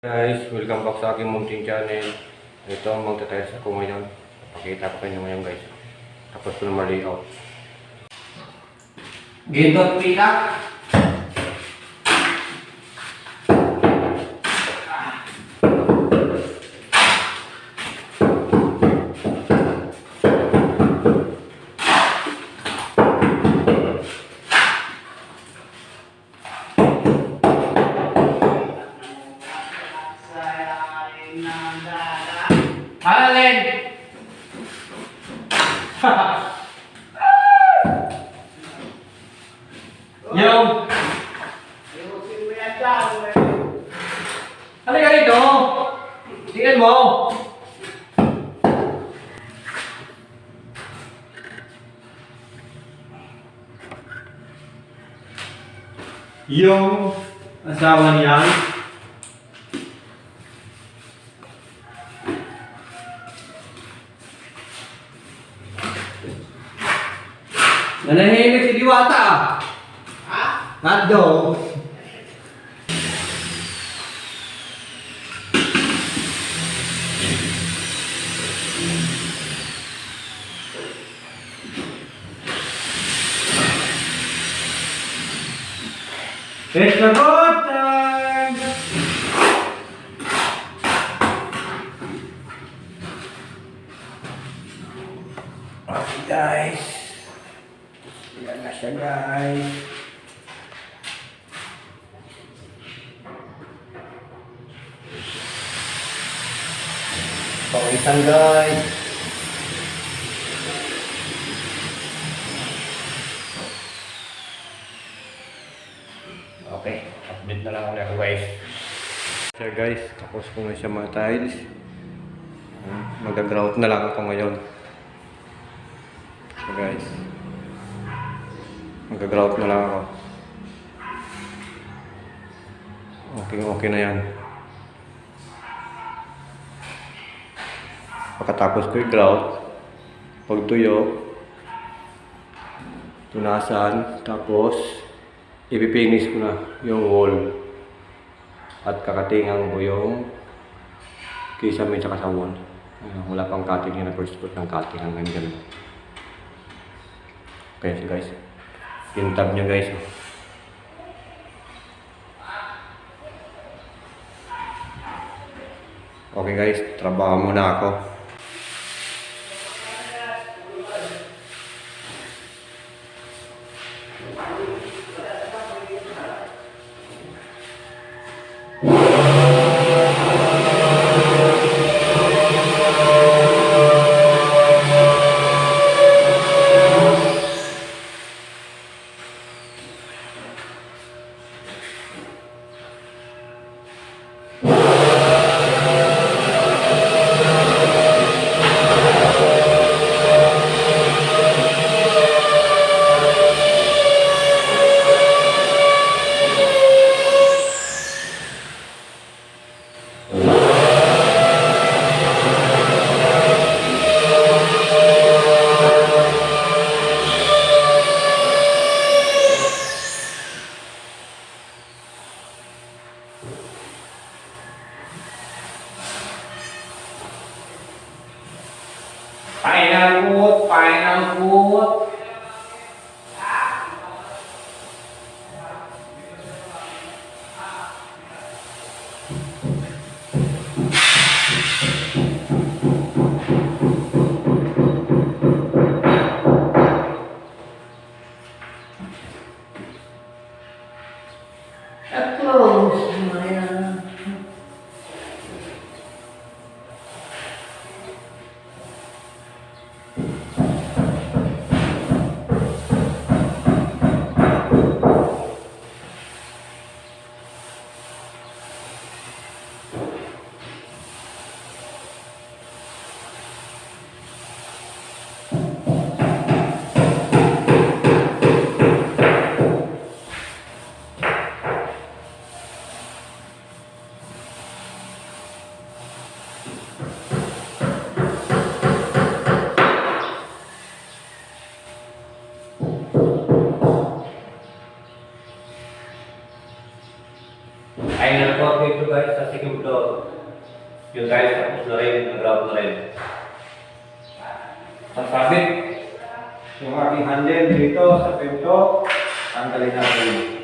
Guys, welcome back sa aking munting channel. Ito ang magtatiles ako ngayon. Pakita ko kayo ngayon guys. Tapos ko na ma-layout. Gintot pika. Alin? Yo. Halika rito. Tingnan mo. Yung asawa niya. Nanahimik si Diwata ah. Ha? Nando. It's the good time. Okay guys. Yan na siya guys. Pawisan guys. Okay, update na lang ulit ako guys. So guys, tapos ko na siya mga tiles. Mag-grout na lang ako ngayon. So guys, mag-grout na lang ako. Okay na yan. Pagkatapos ko i-grout, pag tuyo, tunasan, tapos ipipinis ko na yung wall at kakatingan ko yung kisame tsaka sa wall. Wala pang cutting yun, first put ng cutting hanggang ganun. Okay so guys, pintab nyo guys. Okay guys, trabaho muna ako. Final food. Close my ito. Yung tiles tapos na rin, nag-ground na rin. Sasabit yung aking handle dito sa pinto. Tanggalin natin.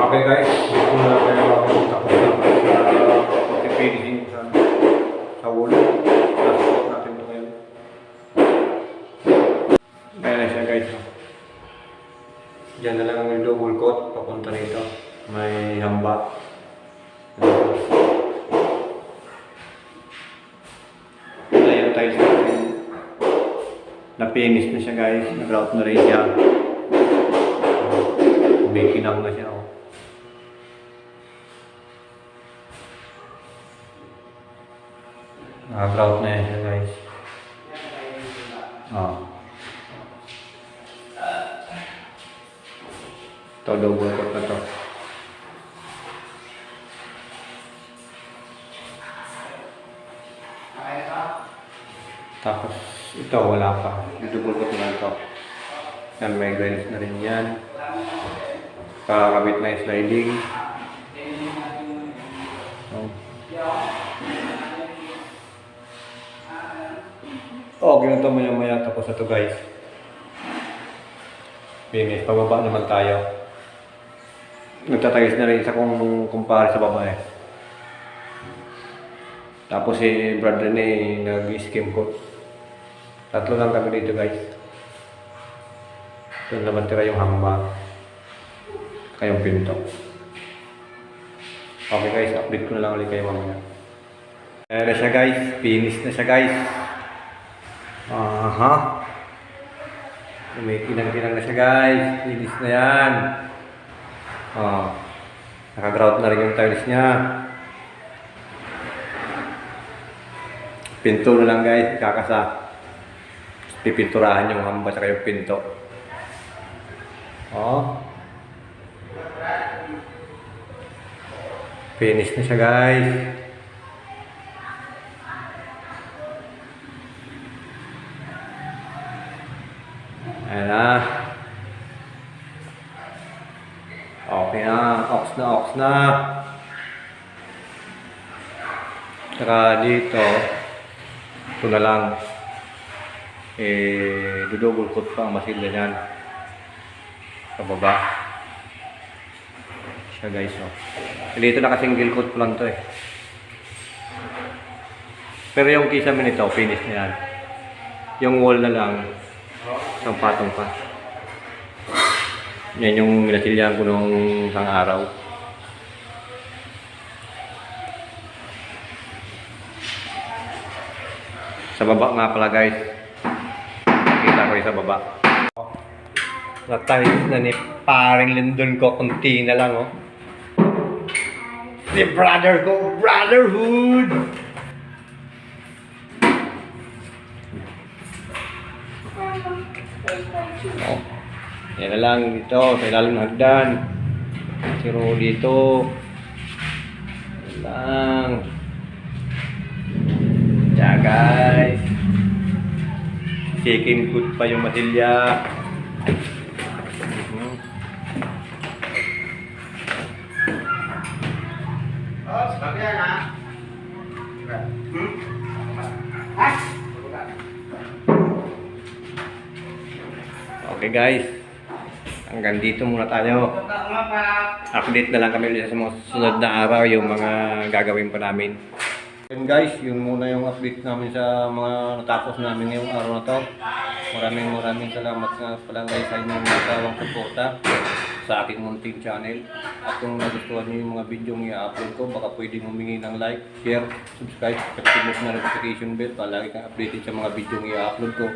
Okay guys, dito na kayo ako tapos na pag-finishing ko sa wall. Last natin ito ngayon. Ayan na siya guys. Diyan na lang ang double coat papunta rito. May hamba. Ayan yung tiles natin. Na-finish na siya guys. Nag-grout na rin siya. May kinang na siya. Oh. Naka-grout na yan siya guys. Oh. Ito, double coat na to. Tapos, ito wala pa. Yung double coat na ito. Yan, may grills na rin yan. Kakabit na yung sliding. Oh. Okay na ito maya-maya tapos na ito guys. Finish. Pababa naman tayo. Nagtatayos na rin isa kong kumpare sa baba eh. Tapos si brother ni nag-skim coat. Tatlo lang kami dito guys. Ito naman tira yung hamba. Kayong pinto. Okay guys, update ko na lang ulit kayo mamaya. Ayan na siya guys. Finish na siya guys. Aha. May kinang-kinang na siya guys. Finish na yan. Naka-grout na rin yung tiles niya. Pinto na lang guys. Kakasa. Pipinturahan yung hamba sa yung pinto. Finish na siya guys. Ayan na. Okay na. Ox na. Saka dito, ito na lang. Dudouble coat pa ang masilya niyan. Sa baba. Siya guys. Dito naka-single coat pa lang to eh. Pero yung kisame nito, finish na yan. Yung wall na lang. Isang patong pa. Yan yung minasilyahan ko nung isang araw. Sa baba nga pala guys. Nakita ko yung sa baba. Natayos na ni paring Lindon ko. Kunti na lang oh. Si brother ko, brotherhood! Oh, yan na lang dito, sa ilalim ng hagdan. Siro dito. Yan lang. Yeah guys. Second coat pa yung matilya. Okay guys, hanggang dito muna tayo. Update na lang kami ulit sa mga sunod na araw yung mga gagawin pa namin. And guys, yun muna yung update namin sa mga natapos namin ngayong araw na to. Maraming salamat nga pala guys sa inyong nagawang suporta sa aking munting channel. At kung nagustuhan niyo yung mga video ng i-upload ko, baka pwedeng humingi ng like, share, subscribe, at click na notification bell para lagi kang updated sa mga video ng i-upload ko.